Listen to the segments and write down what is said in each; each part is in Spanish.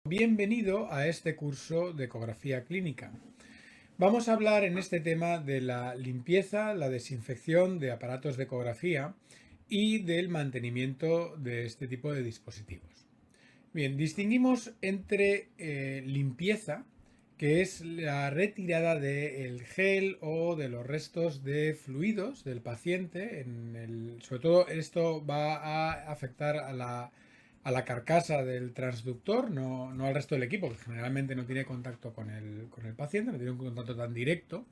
Bienvenido a este curso de ecografía clínica. Vamos a hablar en este tema de la limpieza, la desinfección de aparatos de ecografía y del mantenimiento de este tipo de dispositivos. Bien, distinguimos entre limpieza, que es la retirada del gel o de los restos de fluidos del paciente. Sobre todo esto va a afectar a la carcasa del transductor, no al resto del equipo, que generalmente no tiene contacto con el paciente, no tiene un contacto tan directo.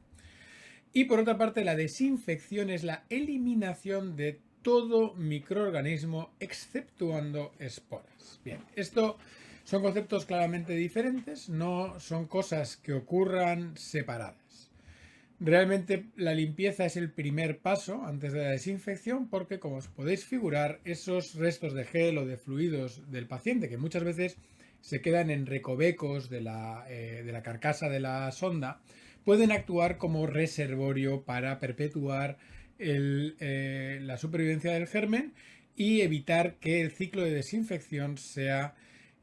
Y por otra parte, la desinfección es la eliminación de todo microorganismo exceptuando esporas. Bien, esto son conceptos claramente diferentes, no son cosas que ocurran separadas. Realmente la limpieza es el primer paso antes de la desinfección porque, como os podéis figurar, esos restos de gel o de fluidos del paciente que muchas veces se quedan en recovecos de la carcasa de la sonda pueden actuar como reservorio para perpetuar la supervivencia del germen y evitar que el ciclo de desinfección sea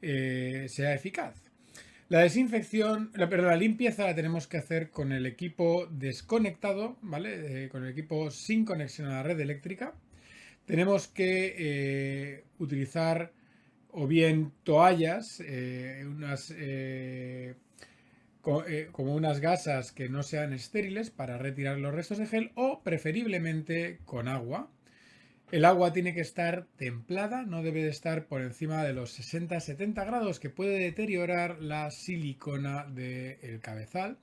eficaz. La desinfección, pero la limpieza la tenemos que hacer con el equipo desconectado, ¿vale? Con el equipo sin conexión a la red eléctrica. Tenemos que utilizar o bien toallas, como unas gasas que no sean estériles para retirar los restos de gel o preferiblemente con agua. El agua tiene que estar templada, no debe de estar por encima de los 60-70 grados que puede deteriorar la silicona del cabezal.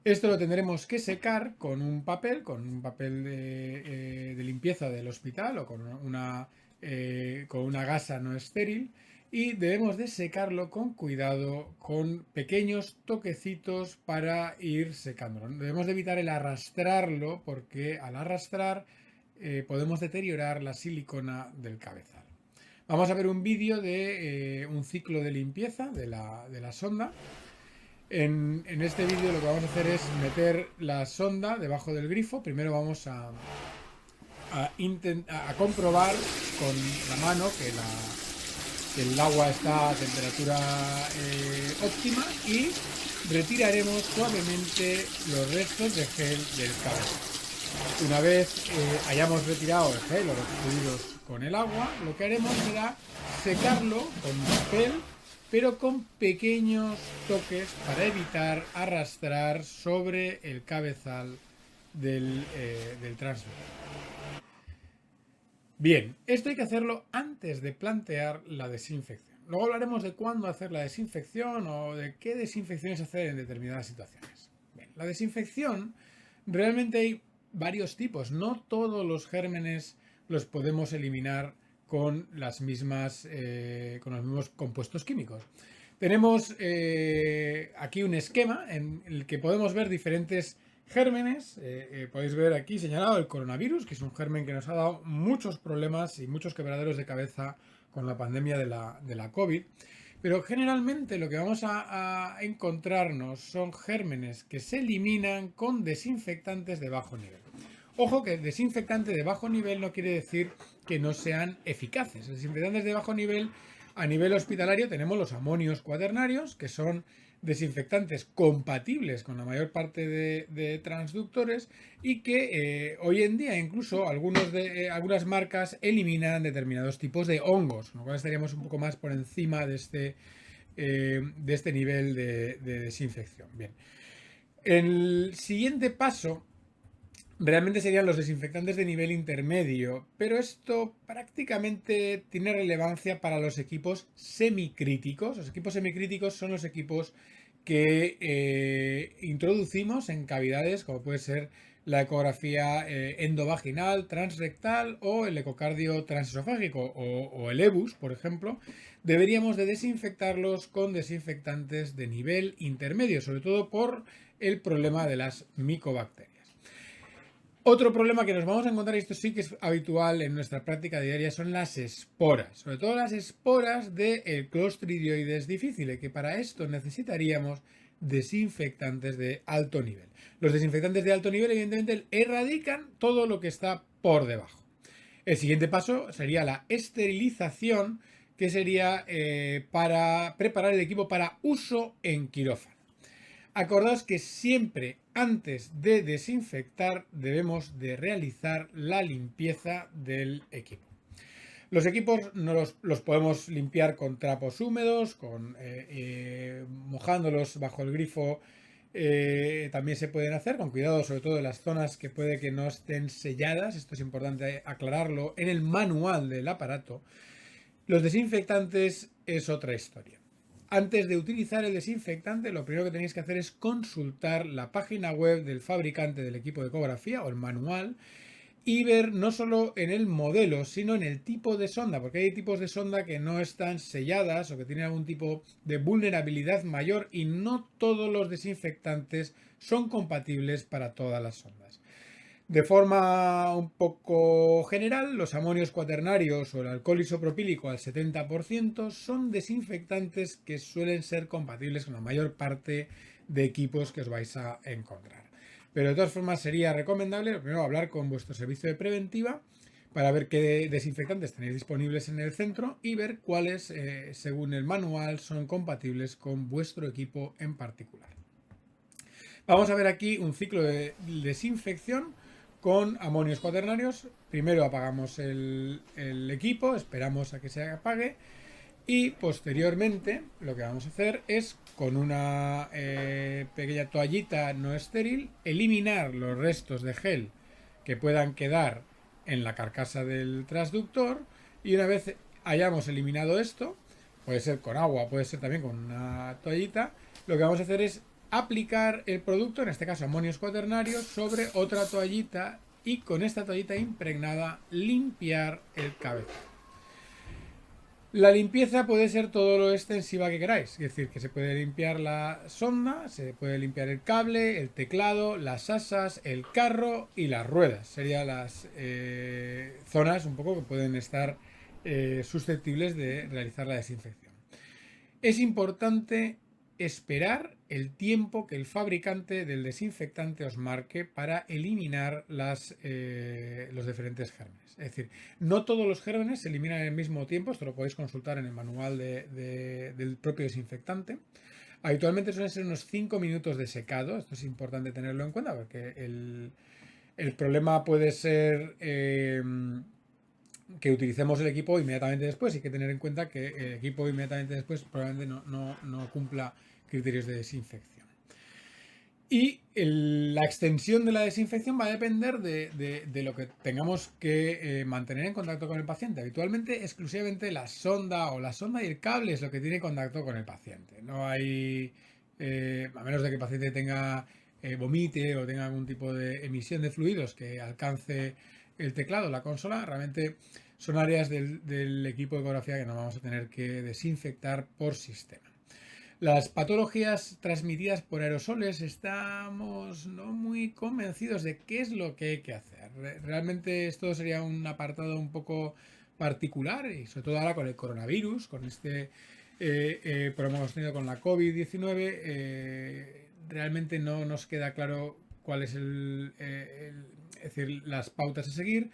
Esto lo tendremos que secar con un papel de limpieza del hospital o con una gasa no estéril y debemos de secarlo con cuidado, con pequeños toquecitos para ir secándolo. Debemos de evitar el arrastrarlo porque al arrastrar podemos deteriorar la silicona del cabezal. Vamos a ver un vídeo de un ciclo de limpieza de la sonda. En este vídeo lo que vamos a hacer es meter la sonda debajo del grifo. Primero vamos a comprobar con la mano que el agua está a temperatura óptima y retiraremos suavemente los restos de gel del cabello. Una vez hayamos retirado el gel o los fluidos con el agua, lo que haremos será secarlo con papel, pero con pequeños toques para evitar arrastrar sobre el cabezal del transductor. Bien, esto hay que hacerlo antes de plantear la desinfección. Luego hablaremos de cuándo hacer la desinfección o de qué desinfecciones hacer en determinadas situaciones. Bien, la desinfección realmente hay varios tipos. No todos los gérmenes los podemos eliminar con los mismos compuestos químicos. Tenemos aquí un esquema en el que podemos ver diferentes gérmenes. Podéis ver aquí señalado el coronavirus, que es un germen que nos ha dado muchos problemas y muchos quebraderos de cabeza con la pandemia de la COVID. Pero generalmente lo que vamos a encontrarnos son gérmenes que se eliminan con desinfectantes de bajo nivel. Ojo que desinfectante de bajo nivel no quiere decir que no sean eficaces. Los desinfectantes de bajo nivel, a nivel hospitalario, tenemos los amonios cuaternarios, que son desinfectantes compatibles con la mayor parte de transductores y que hoy en día incluso algunas marcas eliminan determinados tipos de hongos, con lo cual estaríamos un poco más por encima de este nivel de desinfección. Bien. El siguiente paso realmente serían los desinfectantes de nivel intermedio, pero esto prácticamente tiene relevancia para los equipos semicríticos. Los equipos semicríticos son los equipos que introducimos en cavidades como puede ser la ecografía endovaginal, transrectal o el ecocardio transesofágico o el EBUS, por ejemplo. Deberíamos de desinfectarlos con desinfectantes de nivel intermedio, sobre todo por el problema de las micobacterias. Otro problema que nos vamos a encontrar, y esto sí que es habitual en nuestra práctica diaria, son las esporas. Sobre todo las esporas del Clostridioides difficile, que para esto necesitaríamos desinfectantes de alto nivel. Los desinfectantes de alto nivel, evidentemente, erradican todo lo que está por debajo. El siguiente paso sería la esterilización, que sería para preparar el equipo para uso en quirófano. Acordaos que siempre antes de desinfectar debemos de realizar la limpieza del equipo. Los equipos no los podemos limpiar con trapos húmedos, mojándolos bajo el grifo. También se pueden hacer con cuidado, sobre todo en las zonas que puede que no estén selladas. Esto es importante aclararlo en el manual del aparato. Los desinfectantes es otra historia. Antes de utilizar el desinfectante, lo primero que tenéis que hacer es consultar la página web del fabricante del equipo de ecografía o el manual y ver no solo en el modelo, sino en el tipo de sonda, porque hay tipos de sonda que no están selladas o que tienen algún tipo de vulnerabilidad mayor y no todos los desinfectantes son compatibles para todas las sondas. De forma un poco general, los amonios cuaternarios o el alcohol isopropílico al 70% son desinfectantes que suelen ser compatibles con la mayor parte de equipos que os vais a encontrar. Pero de todas formas sería recomendable primero hablar con vuestro servicio de preventiva para ver qué desinfectantes tenéis disponibles en el centro y ver cuáles, según el manual, son compatibles con vuestro equipo en particular. Vamos a ver aquí un ciclo de desinfección con amonios cuaternarios. Primero apagamos el equipo, esperamos a que se apague y posteriormente lo que vamos a hacer es con una pequeña toallita no estéril eliminar los restos de gel que puedan quedar en la carcasa del transductor y una vez hayamos eliminado esto, puede ser con agua, puede ser también con una toallita, lo que vamos a hacer es aplicar el producto, en este caso amonios cuaternarios, sobre otra toallita y con esta toallita impregnada limpiar el cabezal. La limpieza puede ser todo lo extensiva que queráis, es decir, que se puede limpiar la sonda, se puede limpiar el cable, el teclado, las asas, el carro y las ruedas. Serían las zonas un poco que pueden estar susceptibles de realizar la desinfección. Es importante esperar el tiempo que el fabricante del desinfectante os marque para eliminar los diferentes gérmenes. Es decir, no todos los gérmenes se eliminan en el mismo tiempo, esto lo podéis consultar en el manual del propio desinfectante. Habitualmente suelen ser unos 5 minutos de secado, esto es importante tenerlo en cuenta porque el problema puede ser que utilicemos el equipo inmediatamente después. Hay que tener en cuenta que el equipo inmediatamente después probablemente no cumpla criterios de desinfección. Y la extensión de la desinfección va a depender de lo que tengamos que mantener en contacto con el paciente. Habitualmente, exclusivamente la sonda y el cable es lo que tiene contacto con el paciente. No hay, a menos de que el paciente tenga vomite o tenga algún tipo de emisión de fluidos que alcance el teclado, la consola, realmente son áreas del equipo de ecografía que no vamos a tener que desinfectar por sistema. Las patologías transmitidas por aerosoles estamos no muy convencidos de qué es lo que hay que hacer. Realmente esto sería un apartado un poco particular y sobre todo ahora con el coronavirus, con este problema que hemos tenido con la COVID-19, realmente no nos queda claro cuál es es decir, las pautas a seguir.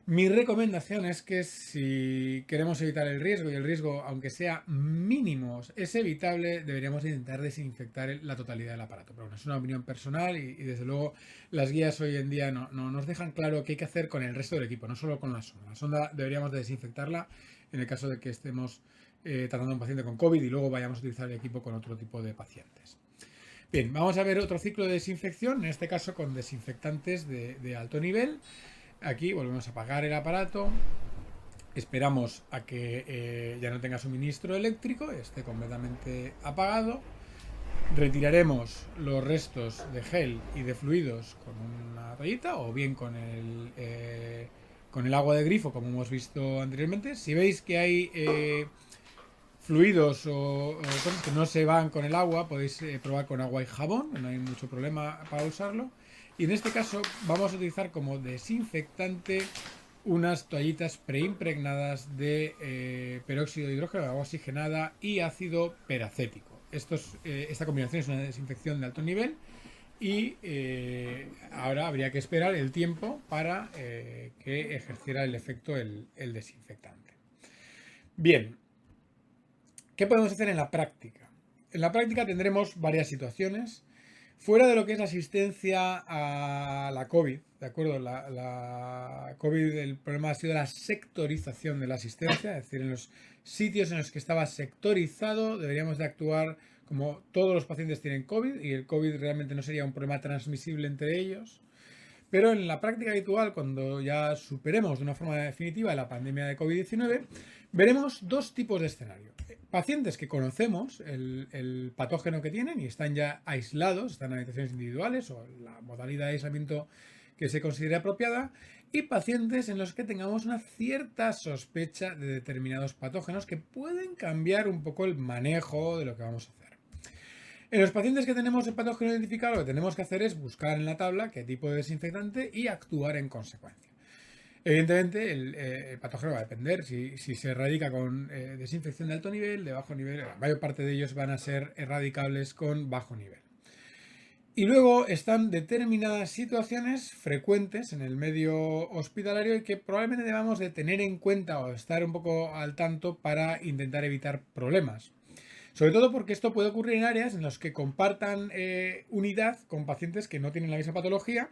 Mi recomendación es que si queremos evitar el riesgo, y el riesgo, aunque sea mínimo, es evitable, deberíamos intentar desinfectar la totalidad del aparato. Pero bueno, es una opinión personal y desde luego las guías hoy en día no nos dejan claro qué hay que hacer con el resto del equipo, no solo con la sonda. La sonda deberíamos de desinfectarla en el caso de que estemos tratando a un paciente con COVID y luego vayamos a utilizar el equipo con otro tipo de pacientes. Bien, vamos a ver otro ciclo de desinfección, en este caso con desinfectantes de alto nivel. Aquí volvemos a apagar el aparato, esperamos a que ya no tenga suministro eléctrico, esté completamente apagado, retiraremos los restos de gel y de fluidos con una toallita o bien con el agua de grifo como hemos visto anteriormente. Si veis que hay fluidos o cosas que no se van con el agua, podéis probar con agua y jabón, no hay mucho problema para usarlo. Y en este caso vamos a utilizar como desinfectante unas toallitas preimpregnadas de peróxido de hidrógeno, agua oxigenada y ácido peracético. Esta combinación es una desinfección de alto nivel y ahora habría que esperar el tiempo para que ejerciera el efecto el desinfectante. Bien, ¿Qué podemos hacer en la práctica? En la práctica tendremos varias situaciones. Fuera de lo que es la asistencia a la COVID, ¿de acuerdo? La COVID, el problema ha sido la sectorización de la asistencia, es decir, en los sitios en los que estaba sectorizado deberíamos de actuar como todos los pacientes tienen COVID y el COVID realmente no sería un problema transmisible entre ellos. Pero en la práctica habitual, cuando ya superemos de una forma definitiva la pandemia de COVID-19, veremos dos tipos de escenario. Pacientes que conocemos el patógeno que tienen y están ya aislados, están en habitaciones individuales o la modalidad de aislamiento que se considere apropiada, y pacientes en los que tengamos una cierta sospecha de determinados patógenos que pueden cambiar un poco el manejo de lo que vamos a hacer. En los pacientes que tenemos el patógeno identificado, lo que tenemos que hacer es buscar en la tabla qué tipo de desinfectante y actuar en consecuencia. Evidentemente, el patógeno va a depender si se erradica con desinfección de alto nivel, de bajo nivel. La mayor parte de ellos van a ser erradicables con bajo nivel. Y luego están determinadas situaciones frecuentes en el medio hospitalario y que probablemente debamos de tener en cuenta o estar un poco al tanto para intentar evitar problemas. Sobre todo porque esto puede ocurrir en áreas en las que compartan unidad con pacientes que no tienen la misma patología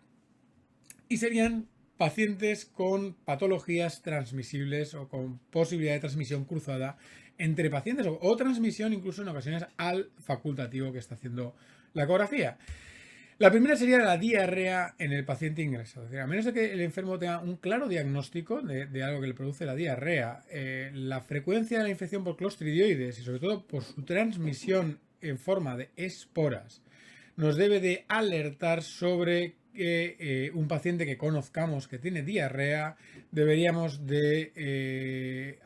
y serían pacientes con patologías transmisibles o con posibilidad de transmisión cruzada entre pacientes o transmisión incluso en ocasiones al facultativo que está haciendo la ecografía. La primera sería la diarrea en el paciente ingresado. Es decir, a menos de que el enfermo tenga un claro diagnóstico de algo que le produce la diarrea, la frecuencia de la infección por clostridioides y sobre todo por su transmisión en forma de esporas nos debe de alertar sobre que un paciente que conozcamos que tiene diarrea deberíamos de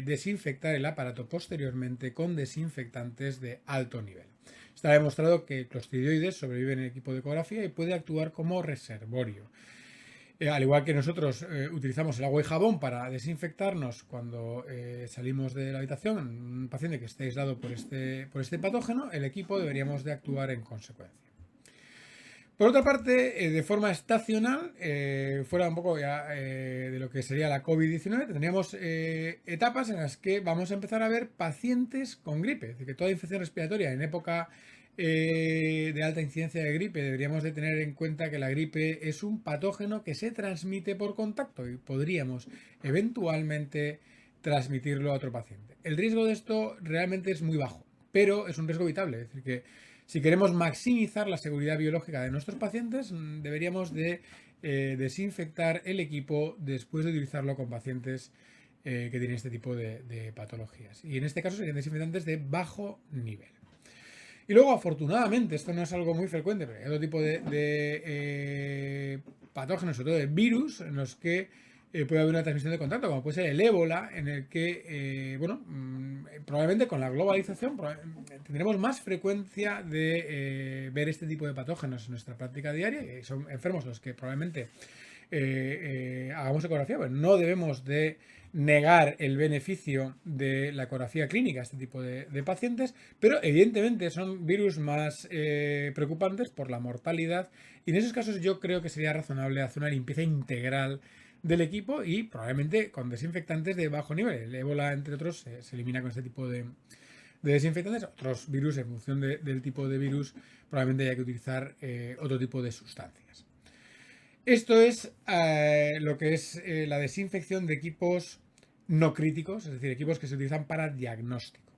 desinfectar el aparato posteriormente con desinfectantes de alto nivel. Está demostrado que el clostridioides sobrevive en el equipo de ecografía y puede actuar como reservorio. Al igual que nosotros utilizamos el agua y jabón para desinfectarnos cuando salimos de la habitación, un paciente que esté aislado por este patógeno, el equipo deberíamos de actuar en consecuencia. Por otra parte, de forma estacional, fuera un poco ya de lo que sería la COVID-19, tendríamos etapas en las que vamos a empezar a ver pacientes con gripe. Es decir, que toda infección respiratoria en época de alta incidencia de gripe deberíamos de tener en cuenta que la gripe es un patógeno que se transmite por contacto y podríamos eventualmente transmitirlo a otro paciente. El riesgo de esto realmente es muy bajo, pero es un riesgo evitable. Es decir, que si queremos maximizar la seguridad biológica de nuestros pacientes, deberíamos de desinfectar el equipo después de utilizarlo con pacientes que tienen este tipo de patologías. Y en este caso serían desinfectantes de bajo nivel. Y luego, afortunadamente, esto no es algo muy frecuente, pero hay otro tipo de patógenos, sobre todo de virus, en los que puede haber una transmisión de contacto, como puede ser el ébola, en el que, probablemente con la globalización tendremos más frecuencia de ver este tipo de patógenos en nuestra práctica diaria, y son enfermos los que probablemente hagamos ecografía, pero no debemos de negar el beneficio de la ecografía clínica a este tipo de pacientes, pero evidentemente son virus más preocupantes por la mortalidad y en esos casos yo creo que sería razonable hacer una limpieza integral del equipo y probablemente con desinfectantes de bajo nivel. El ébola, entre otros, se elimina con este tipo de desinfectantes. Otros virus, en función del tipo de virus, probablemente haya que utilizar otro tipo de sustancias. Esto es lo que es la desinfección de equipos no críticos, es decir, equipos que se utilizan para diagnóstico.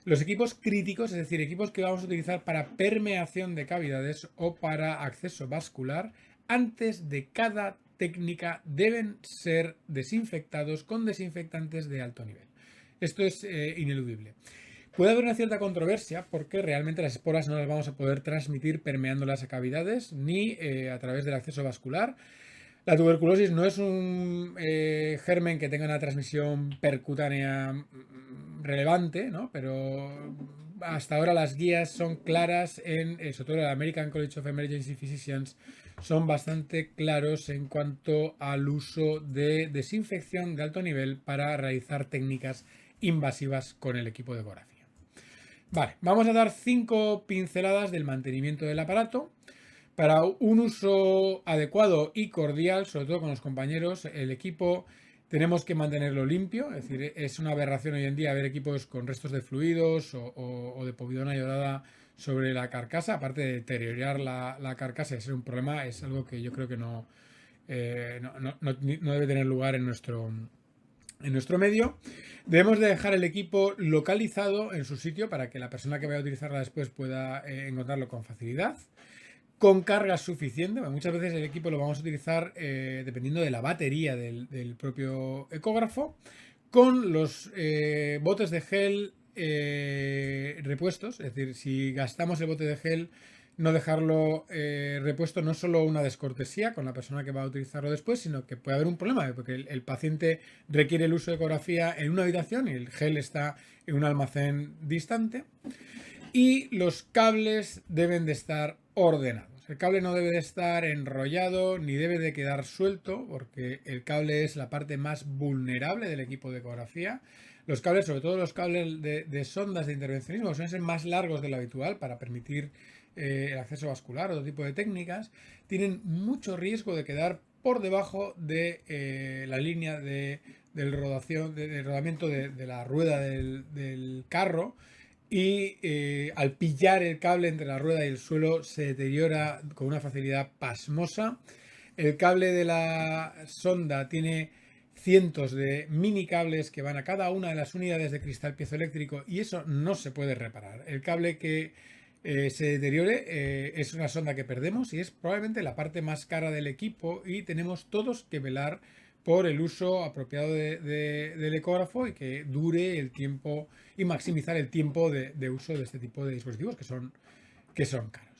Los equipos críticos, es decir, equipos que vamos a utilizar para permeación de cavidades o para acceso vascular, antes de cada técnica deben ser desinfectados con desinfectantes de alto nivel. Esto es ineludible. Puede haber una cierta controversia porque realmente las esporas no las vamos a poder transmitir permeando las cavidades ni a través del acceso vascular. La tuberculosis no es un germen que tenga una transmisión percutánea relevante, ¿no? Pero hasta ahora las guías son claras sobre todo el American College of Emergency Physicians, son bastante claros en cuanto al uso de desinfección de alto nivel para realizar técnicas invasivas con el equipo de ecografía. Vale, vamos a dar 5 pinceladas del mantenimiento del aparato. Para un uso adecuado y cordial, sobre todo con los compañeros, el equipo Tenemos que mantenerlo limpio, es decir, es una aberración hoy en día ver equipos con restos de fluidos o de povidona ayudada sobre la carcasa, aparte de deteriorar la carcasa y ser un problema, es algo que yo creo que no debe tener lugar en nuestro medio. Debemos de dejar el equipo localizado en su sitio para que la persona que vaya a utilizarla después pueda encontrarlo con facilidad, con carga suficiente. Muchas veces el equipo lo vamos a utilizar dependiendo de la batería del propio ecógrafo, con los botes de gel repuestos. Es decir, si gastamos el bote de gel, no dejarlo repuesto, no solo una descortesía con la persona que va a utilizarlo después, sino que puede haber un problema, porque el paciente requiere el uso de ecografía en una habitación y el gel está en un almacén distante. Y los cables deben de estar ordenados. El cable no debe de estar enrollado ni debe de quedar suelto, porque el cable es la parte más vulnerable del equipo de ecografía. Los cables, sobre todo los cables de sondas de intervencionismo, suelen ser más largos de lo habitual para permitir el acceso vascular, otro tipo de técnicas, tienen mucho riesgo de quedar por debajo de la línea del rodamiento de la rueda del carro, y al pillar el cable entre la rueda y el suelo se deteriora con una facilidad pasmosa. El cable de la sonda tiene cientos de mini cables que van a cada una de las unidades de cristal piezoeléctrico y eso no se puede reparar. El cable que se deteriore es una sonda que perdemos y es probablemente la parte más cara del equipo, y tenemos todos que velar por el uso apropiado del ecógrafo y que dure el tiempo y maximizar el tiempo de uso de este tipo de dispositivos que son caros.